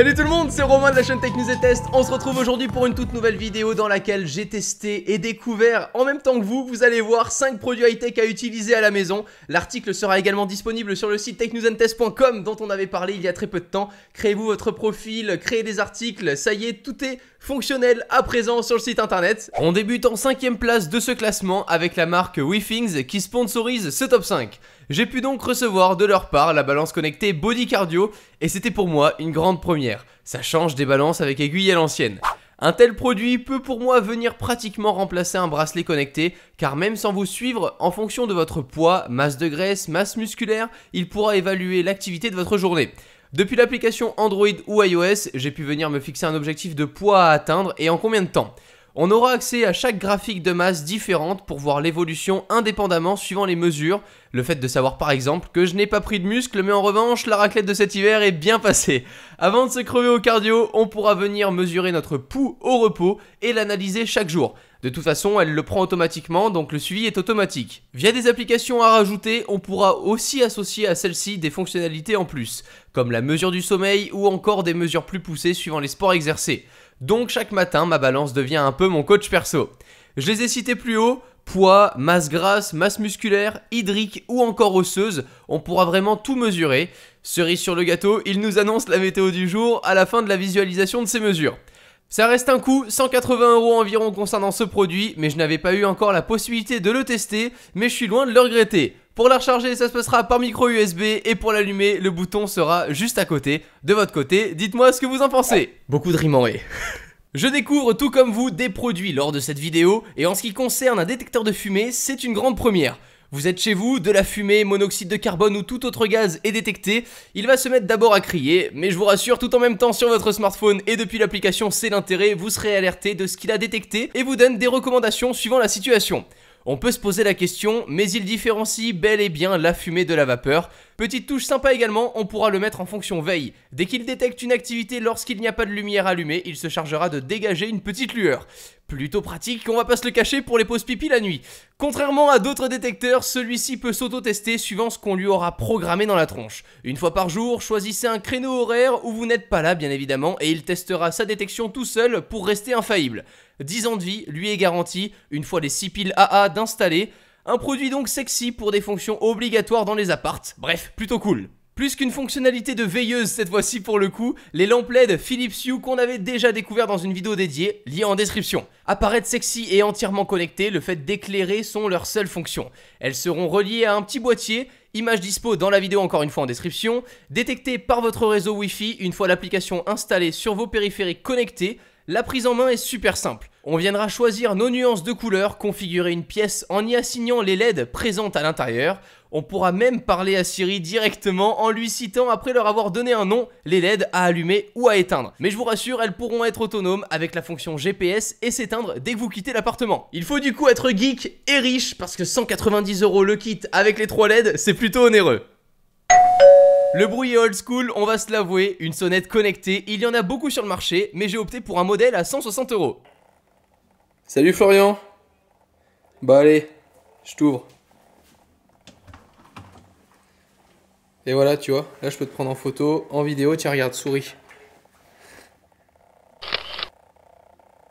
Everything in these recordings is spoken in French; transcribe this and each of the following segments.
Salut tout le monde, c'est Romain de la chaîne Tech News et Test. On se retrouve aujourd'hui pour une toute nouvelle vidéo dans laquelle j'ai testé et découvert en même temps que vous allez voir 5 produits high-tech à utiliser à la maison. L'article sera également disponible sur le site technewsandtest.com dont on avait parlé il y a très peu de temps. Créez-vous votre profil, créez des articles, ça y est, tout est fonctionnel à présent sur le site internet. On débute en 5ème place de ce classement avec la marque WeThings qui sponsorise ce top 5. J'ai pu donc recevoir de leur part la balance connectée Body Cardio et c'était pour moi une grande première. Ça change des balances avec aiguille à l'ancienne. Un tel produit peut pour moi venir pratiquement remplacer un bracelet connecté car même sans vous suivre, en fonction de votre poids, masse de graisse, masse musculaire, il pourra évaluer l'activité de votre journée. Depuis l'application Android ou iOS, j'ai pu venir me fixer un objectif de poids à atteindre et en combien de temps. On aura accès à chaque graphique de masse différente pour voir l'évolution indépendamment suivant les mesures. Le fait de savoir par exemple que je n'ai pas pris de muscle mais en revanche la raclette de cet hiver est bien passée. Avant de se crever au cardio, on pourra venir mesurer notre pouls au repos et l'analyser chaque jour. De toute façon, elle le prend automatiquement, donc le suivi est automatique. Via des applications à rajouter, on pourra aussi associer à celle-ci des fonctionnalités en plus, comme la mesure du sommeil ou encore des mesures plus poussées suivant les sports exercés. Donc chaque matin, ma balance devient un peu mon coach perso. Je les ai cités plus haut, poids, masse grasse, masse musculaire, hydrique ou encore osseuse, on pourra vraiment tout mesurer. Cerise sur le gâteau, il nous annonce la météo du jour à la fin de la visualisation de ces mesures. Ça reste un coût, 180 € environ concernant ce produit, mais je n'avais pas eu encore la possibilité de le tester, mais je suis loin de le regretter. Pour la recharger, ça se passera par micro USB et pour l'allumer, le bouton sera juste à côté. De votre côté, dites-moi ce que vous en pensez. Beaucoup de rimes en ré. Je découvre tout comme vous des produits lors de cette vidéo et en ce qui concerne un détecteur de fumée, c'est une grande première. Vous êtes chez vous, de la fumée, monoxyde de carbone ou tout autre gaz est détecté, il va se mettre d'abord à crier, mais je vous rassure, tout en même temps sur votre smartphone et depuis l'application C'est l'intérêt, vous serez alerté de ce qu'il a détecté et vous donne des recommandations suivant la situation. On peut se poser la question, mais il différencie bel et bien la fumée de la vapeur. Petite touche sympa également, on pourra le mettre en fonction veille. Dès qu'il détecte une activité lorsqu'il n'y a pas de lumière allumée, il se chargera de dégager une petite lueur. Plutôt pratique, on va pas se le cacher pour les pauses pipi la nuit. Contrairement à d'autres détecteurs, celui-ci peut s'auto-tester suivant ce qu'on lui aura programmé dans la tronche. Une fois par jour, choisissez un créneau horaire où vous n'êtes pas là bien évidemment et il testera sa détection tout seul pour rester infaillible. 10 ans de vie lui est garanti, une fois les 6 piles AA d'installer. Un produit donc sexy pour des fonctions obligatoires dans les apparts, bref, plutôt cool. Plus qu'une fonctionnalité de veilleuse cette fois-ci pour le coup, les lampes LED Philips Hue qu'on avait déjà découvert dans une vidéo dédiée, liée en description. Apparaître sexy et entièrement connectées, le fait d'éclairer sont leurs seules fonctions. Elles seront reliées à un petit boîtier, image dispo dans la vidéo encore une fois en description, détectée par votre réseau Wi-Fi une fois l'application installée sur vos périphériques connectés. La prise en main est super simple. On viendra choisir nos nuances de couleurs, configurer une pièce en y assignant les LED présentes à l'intérieur. On pourra même parler à Siri directement en lui citant après leur avoir donné un nom, les LED à allumer ou à éteindre. Mais je vous rassure, elles pourront être autonomes avec la fonction GPS et s'éteindre dès que vous quittez l'appartement. Il faut du coup être geek et riche parce que 190 € le kit avec les 3 LED, c'est plutôt onéreux. Le bruit est old school, on va se l'avouer, une sonnette connectée, il y en a beaucoup sur le marché, mais j'ai opté pour un modèle à 160 €. Salut Florian. Bah allez, je t'ouvre. Et voilà, tu vois, là je peux te prendre en photo, en vidéo, tiens regarde, souris.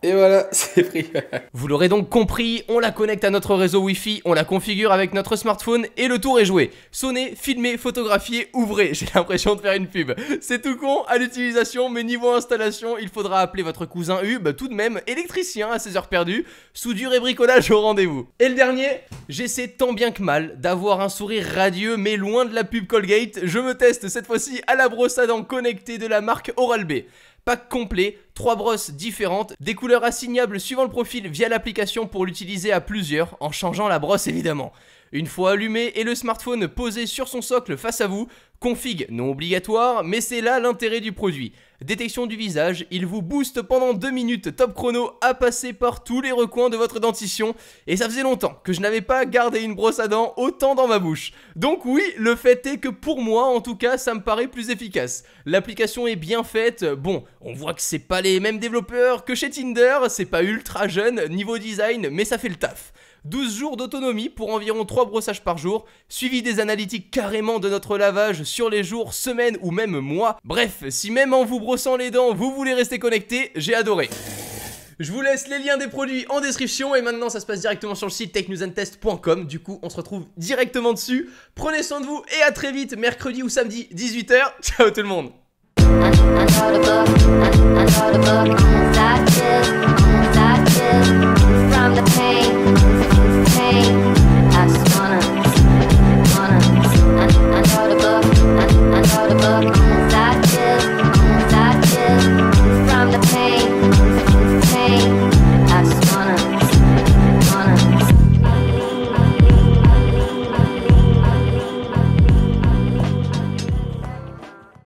Et voilà, c'est pris. Vous l'aurez donc compris, on la connecte à notre réseau Wi-Fi, on la configure avec notre smartphone et le tour est joué. Sonnez, filmez, photographiez, ouvrez. J'ai l'impression de faire une pub. C'est tout con à l'utilisation, mais niveau installation, il faudra appeler votre cousin Hub, tout de même électricien à ses heures perdues. Soudure et bricolage au rendez-vous. Et le dernier, j'essaie tant bien que mal d'avoir un sourire radieux, mais loin de la pub Colgate. Je me teste cette fois-ci à la brosse à dents connectée de la marque Oral-B. Pack complet, 3 brosses différentes, des couleurs assignables suivant le profil via l'application pour l'utiliser à plusieurs, en changeant la brosse évidemment. Une fois allumé et le smartphone posé sur son socle face à vous, config non obligatoire, mais c'est là l'intérêt du produit. Détection du visage, il vous booste pendant 2 minutes top chrono à passer par tous les recoins de votre dentition. Et ça faisait longtemps que je n'avais pas gardé une brosse à dents autant dans ma bouche. Donc oui, le fait est que pour moi en tout cas ça me paraît plus efficace. L'application est bien faite, bon, on voit que c'est pas les mêmes développeurs que chez Tinder, c'est pas ultra jeune niveau design mais ça fait le taf. 12 jours d'autonomie pour environ 3 brossages par jour, suivi des analytiques carrément de notre lavage sur les jours, semaines ou même mois. Bref, si même en vous brossant les dents, vous voulez rester connecté, j'ai adoré. Je vous laisse les liens des produits en description et maintenant ça se passe directement sur le site technewsandtest.com. Du coup, on se retrouve directement dessus. Prenez soin de vous et à très vite, mercredi ou samedi 18 h. Ciao tout le monde.